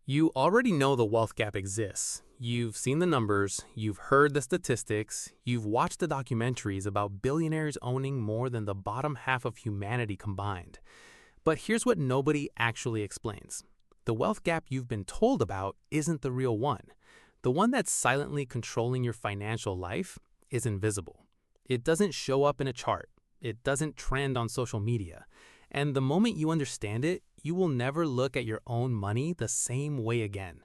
You already know the wealth gap exists. You've seen the numbers, you've heard the statistics, you've watched the documentaries about billionaires owning more than the bottom half of humanity combined. But here's what nobody actually explains. The wealth gap you've been told about isn't the real one. The one that's silently controlling your financial life is invisible. It doesn't show up in a chart. It doesn't trend on social media. And the moment you understand it, you will never look at your own money the same way again.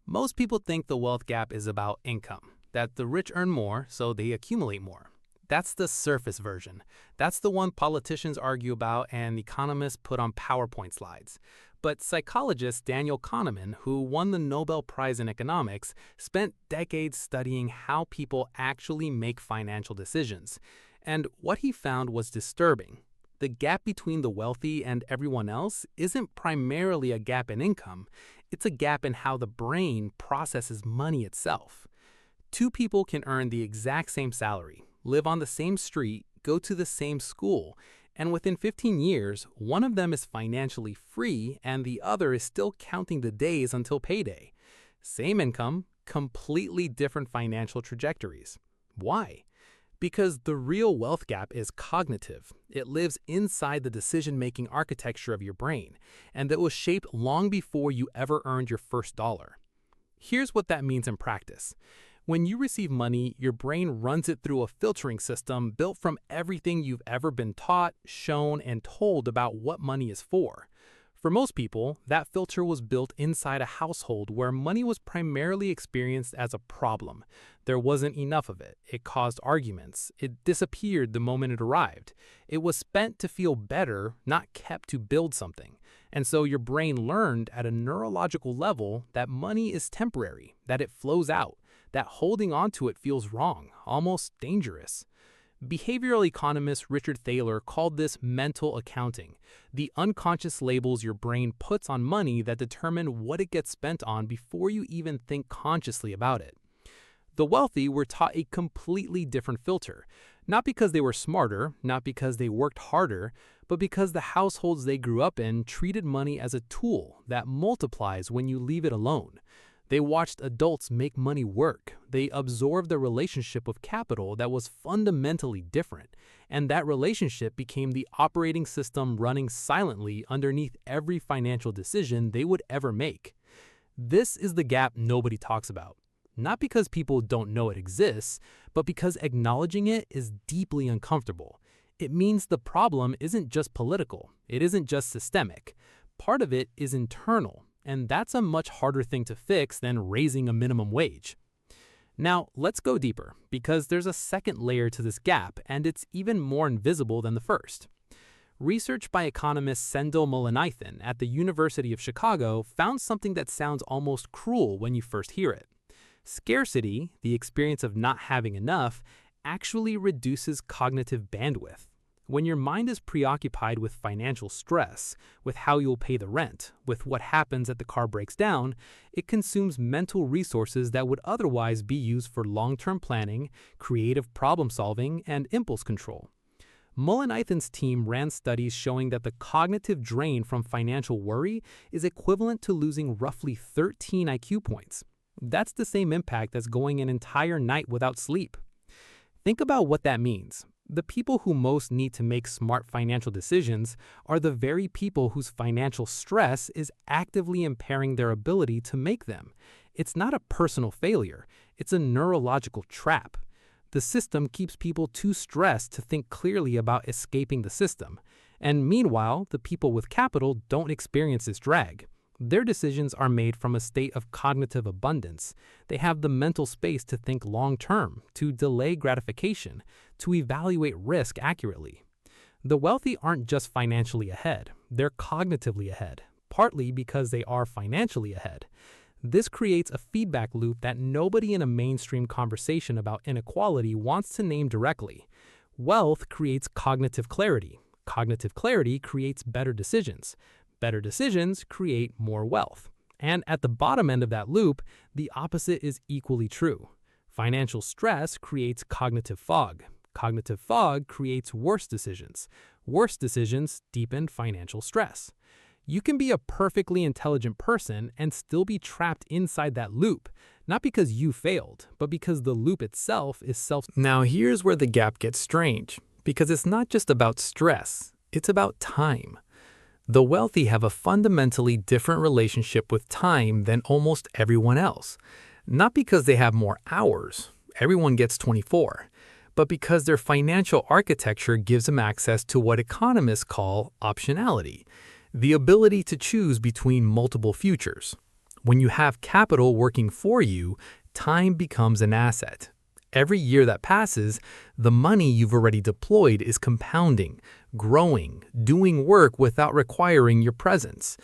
Most people think the wealth gap is about income, that the rich earn more, so they accumulate more. That's the surface version. That's the one politicians argue about and economists put on PowerPoint slides. But psychologist Daniel Kahneman, who won the Nobel Prize in economics, spent decades studying how people actually make financial decisions. And what he found was disturbing. The gap between the wealthy and everyone else isn't primarily a gap in income, it's a gap in how the brain processes money itself. Two people can earn the exact same salary, live on the same street, go to the same school, and within 15 years, one of them is financially free and the other is still counting the days until payday. Same income, completely different financial trajectories. Why? Because the real wealth gap is cognitive. It lives inside the decision-making architecture of your brain, and that was shaped long before you ever earned your first dollar. Here's what that means in practice. When you receive money, your brain runs it through a filtering system built from everything you've ever been taught, shown, and told about what money is for. For most people, that filter was built inside a household where money was primarily experienced as a problem. There wasn't enough of it. It caused arguments. It disappeared the moment it arrived. It was spent to feel better, not kept to build something. And so your brain learned at a neurological level that money is temporary, that it flows out, that holding on to it feels wrong, almost dangerous. Behavioral economist Richard Thaler called this mental accounting, the unconscious labels your brain puts on money that determine what it gets spent on before you even think consciously about it. The wealthy were taught a completely different filter, not because they were smarter, not because they worked harder, but because the households they grew up in treated money as a tool that multiplies when you leave it alone. They watched adults make money work. They absorbed a relationship with capital that was fundamentally different, and that relationship became the operating system running silently underneath every financial decision they would ever make. This is the gap nobody talks about. Not because people don't know it exists, but because acknowledging it is deeply uncomfortable. It means the problem isn't just political. It isn't just systemic. Part of it is internal. And that's a much harder thing to fix than raising a minimum wage. Now, let's go deeper, because there's a second layer to this gap, and it's even more invisible than the first. Research by economist Sendhil Mullainathan at the University of Chicago found something that sounds almost cruel when you first hear it. Scarcity, the experience of not having enough, actually reduces cognitive bandwidth. When your mind is preoccupied with financial stress, with how you'll pay the rent, with what happens if the car breaks down, it consumes mental resources that would otherwise be used for long-term planning, creative problem-solving, and impulse control. Mullainathan's team ran studies showing that the cognitive drain from financial worry is equivalent to losing roughly 13 IQ points. That's the same impact as going an entire night without sleep. Think about what that means. The people who most need to make smart financial decisions are the very people whose financial stress is actively impairing their ability to make them. It's not a personal failure, it's a neurological trap. The system keeps people too stressed to think clearly about escaping the system. And meanwhile, the people with capital don't experience this drag. Their decisions are made from a state of cognitive abundance. They have the mental space to think long-term, to delay gratification, to evaluate risk accurately. The wealthy aren't just financially ahead, they're cognitively ahead, partly because they are financially ahead. This creates a feedback loop that nobody in a mainstream conversation about inequality wants to name directly. Wealth creates cognitive clarity. Cognitive clarity creates better decisions. Better decisions create more wealth. And at the bottom end of that loop, the opposite is equally true. Financial stress creates cognitive fog. Cognitive fog creates worse decisions. Worse decisions deepen financial stress. You can be a perfectly intelligent person and still be trapped inside that loop, not because you failed, but because the loop itself is self. Now, here's where the gap gets strange, because it's not just about stress, it's about time. The wealthy have a fundamentally different relationship with time than almost everyone else. Not because they have more hours, everyone gets 24, but because their financial architecture gives them access to what economists call optionality, the ability to choose between multiple futures. When you have capital working for you, time becomes an asset. Every year that passes, the money you've already deployed is compounding, growing, doing work without requiring your presence.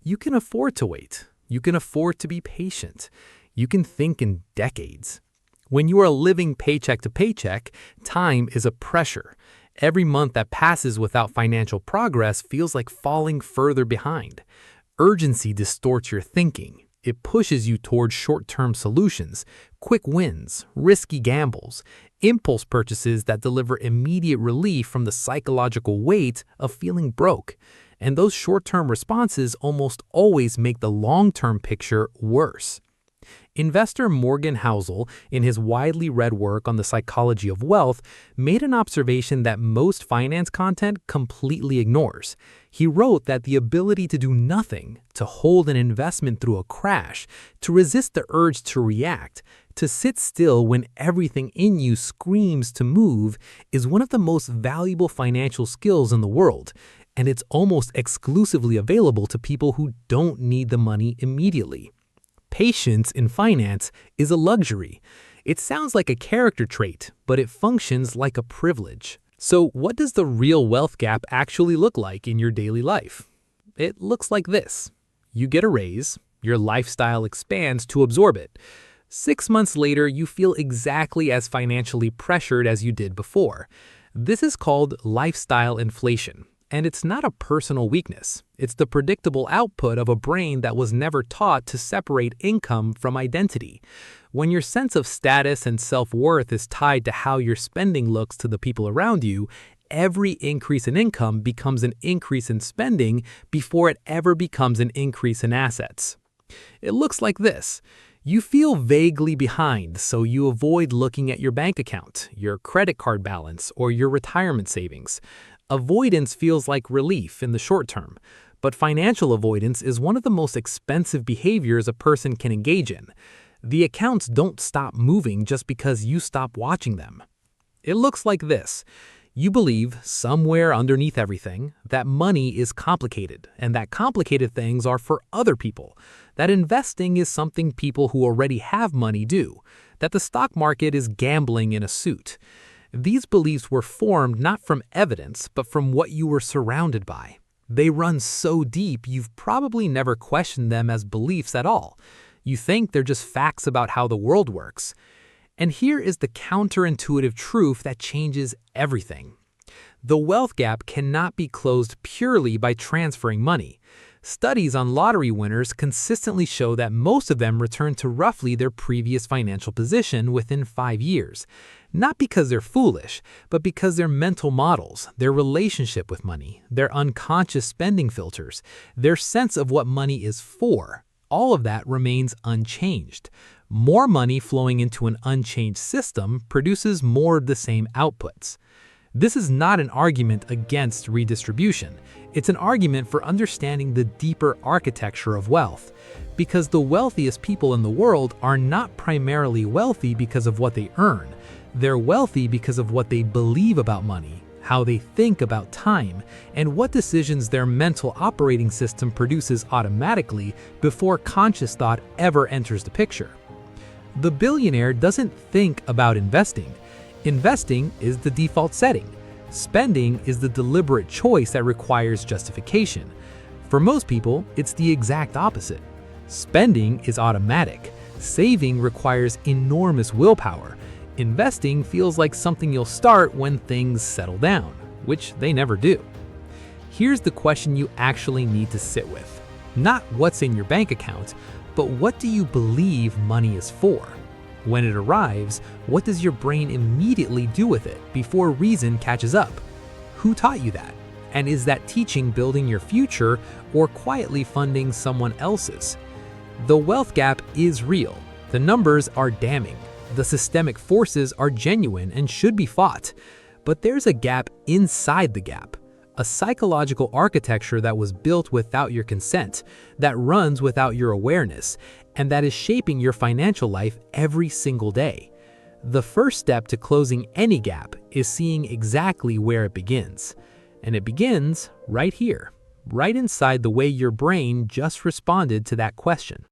You can afford to wait. You can afford to be patient. You can think in decades. When you are living paycheck to paycheck, time is a pressure. Every month that passes without financial progress feels like falling further behind. Urgency distorts your thinking. It pushes you towards short-term solutions, quick wins, risky gambles, impulse purchases that deliver immediate relief from the psychological weight of feeling broke. And those short-term responses almost always make the long-term picture worse. Investor Morgan Housel, in his widely read work on the psychology of wealth, made an observation that most finance content completely ignores. He wrote that the ability to do nothing, to hold an investment through a crash, to resist the urge to react, to sit still when everything in you screams to move, is one of the most valuable financial skills in the world, and it's almost exclusively available to people who don't need the money immediately. Patience in finance is a luxury. It sounds like a character trait, but it functions like a privilege. So what does the real wealth gap actually look like in your daily life? It looks like this. You get a raise, your lifestyle expands to absorb it. 6 months later, you feel exactly as financially pressured as you did before. This is called lifestyle inflation. And it's not a personal weakness. It's the predictable output of a brain that was never taught to separate income from identity. When your sense of status and self-worth is tied to how your spending looks to the people around you, every increase in income becomes an increase in spending before it ever becomes an increase in assets. It looks like this. You feel vaguely behind, so you avoid looking at your bank account, your credit card balance, or your retirement savings. Avoidance feels like relief in the short term, but financial avoidance is one of the most expensive behaviors a person can engage in. The accounts don't stop moving just because you stop watching them. It looks like this. You believe, somewhere underneath everything, that money is complicated, and that complicated things are for other people, that investing is something people who already have money do, that the stock market is gambling in a suit. These beliefs were formed not from evidence, but from what you were surrounded by. They run so deep you've probably never questioned them as beliefs at all. You think they're just facts about how the world works. And here is the counterintuitive truth that changes everything. The wealth gap cannot be closed purely by transferring money. Studies on lottery winners consistently show that most of them return to roughly their previous financial position within 5 years. Not because they're foolish, but because their mental models, their relationship with money, their unconscious spending filters, their sense of what money is for, all of that remains unchanged. More money flowing into an unchanged system produces more of the same outputs. This is not an argument against redistribution. It's an argument for understanding the deeper architecture of wealth. Because the wealthiest people in the world are not primarily wealthy because of what they earn. They're wealthy because of what they believe about money, how they think about time, and what decisions their mental operating system produces automatically before conscious thought ever enters the picture. The billionaire doesn't think about investing. Investing is the default setting. Spending is the deliberate choice that requires justification. For most people, it's the exact opposite. Spending is automatic. Saving requires enormous willpower. Investing feels like something you'll start when things settle down, which they never do. Here's the question you actually need to sit with. Not what's in your bank account, but what do you believe money is for? When it arrives, what does your brain immediately do with it before reason catches up? Who taught you that? And is that teaching building your future or quietly funding someone else's? The wealth gap is real. The numbers are damning. The systemic forces are genuine and should be fought. But there's a gap inside the gap. A psychological architecture that was built without your consent, that runs without your awareness, and that is shaping your financial life every single day. The first step to closing any gap is seeing exactly where it begins. And it begins right here, right inside the way your brain just responded to that question.